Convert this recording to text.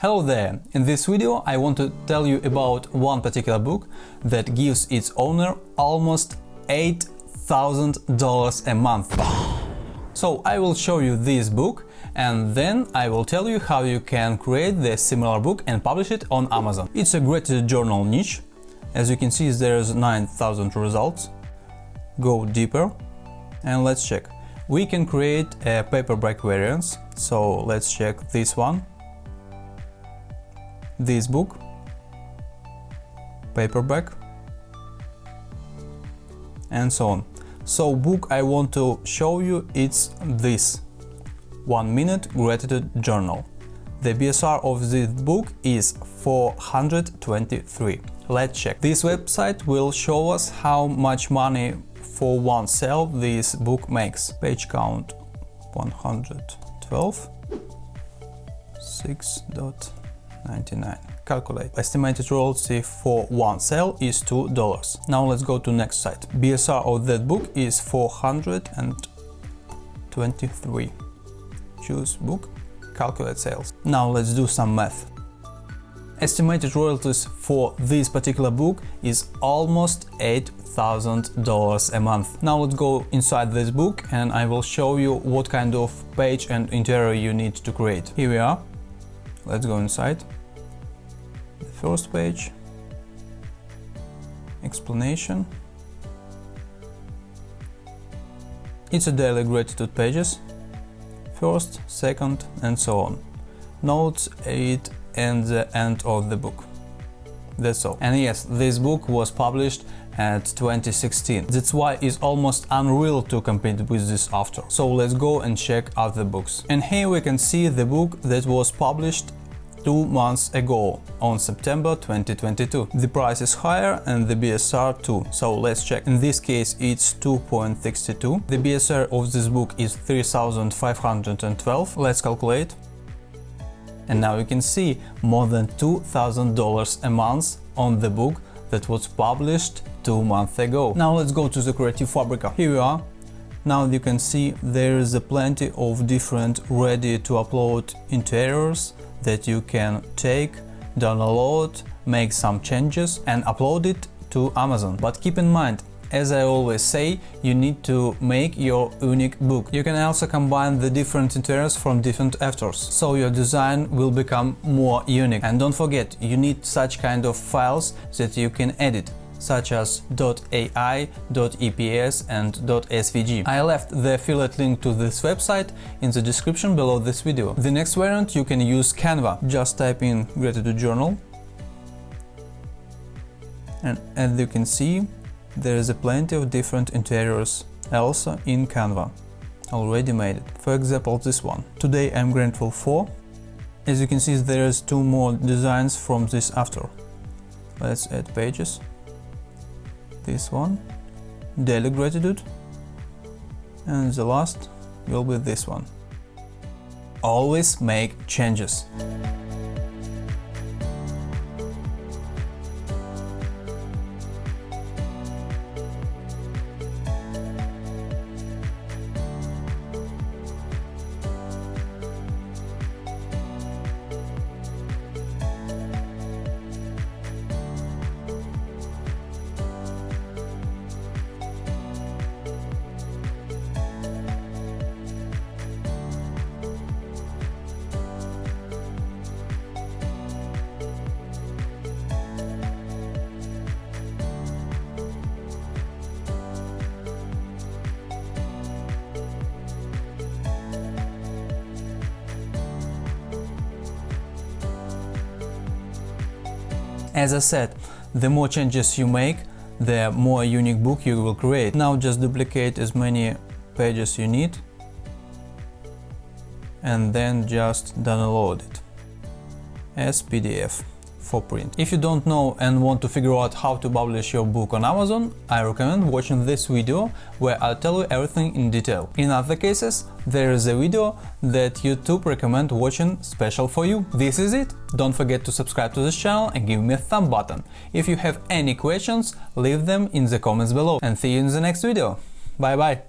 Hello there! In this video I want to tell you about one particular book that gives its owner almost $8,000 a month. So I will show you this book and then I will tell you how you can create the similar book and publish it on Amazon. It's a graded journal niche. As you can see, there's 9,000 results. Go deeper and let's check. We can create a paperback variants, so let's check this one. This book, paperback, and so on. So book I want to show you, it's this 1 minute gratitude journal. The BSR of this book is 423. Let's check. This website will show us how much money for one sale this book makes. Page count 112, 6.99. Calculate. Estimated royalty for one sale is $2. Now let's go to next site. BSR of that book is 423. Choose book, calculate sales. Now let's do some math. Estimated royalties for this particular book is almost $8,000 a month. Now let's go inside this book and I will show you what kind of page and interior you need to create. Here we are. Let's go inside. The first page, explanation. It's a daily gratitude pages, first, second, and so on. Notes, aid, and the end of the book. That's all. And yes, this book was published at 2016. That's why it's almost unreal to compete with this author. So let's go and check other books. And here we can see the book that was published 2 months ago, on September 2022. The price is higher and the BSR too, so let's check. In this case it's 2.62. The BSR of this book is 3,512. Let's calculate. And now you can see more than $2,000 a month on the book that was published 2 months ago. Now let's go to the Creative Fabrica. Here we are. Now you can see there is a plenty of different ready to upload interiors that you can take, download, make some changes and upload it to Amazon. But keep in mind, as I always say, you need to make your unique book. You can also combine the different interiors from different authors, so your design will become more unique. And don't forget, you need such kind of files that you can edit, such as .ai, .eps and .svg. I left the affiliate link to this website in the description below this video. The next variant you can use Canva. Just type in gratitude journal and as you can see there is a plenty of different interiors also in Canva. Already made it. For example, this one. Today I'm grateful for. As you can see, there is 2 more designs from this author. Let's add pages. This one, daily gratitude, and the last will be this one. Always make changes. As I said, the more changes you make, the more unique book you will create. Now just duplicate as many pages you need and then just download it as PDF for print. If you don't know and want to figure out how to publish your book on Amazon, I recommend watching this video where I'll tell you everything in detail. In other cases, there is a video that YouTube recommend watching special for you. This is it. Don't forget to subscribe to this channel and give me a thumb button. If you have any questions, leave them in the comments below and see you in the next video. Bye bye!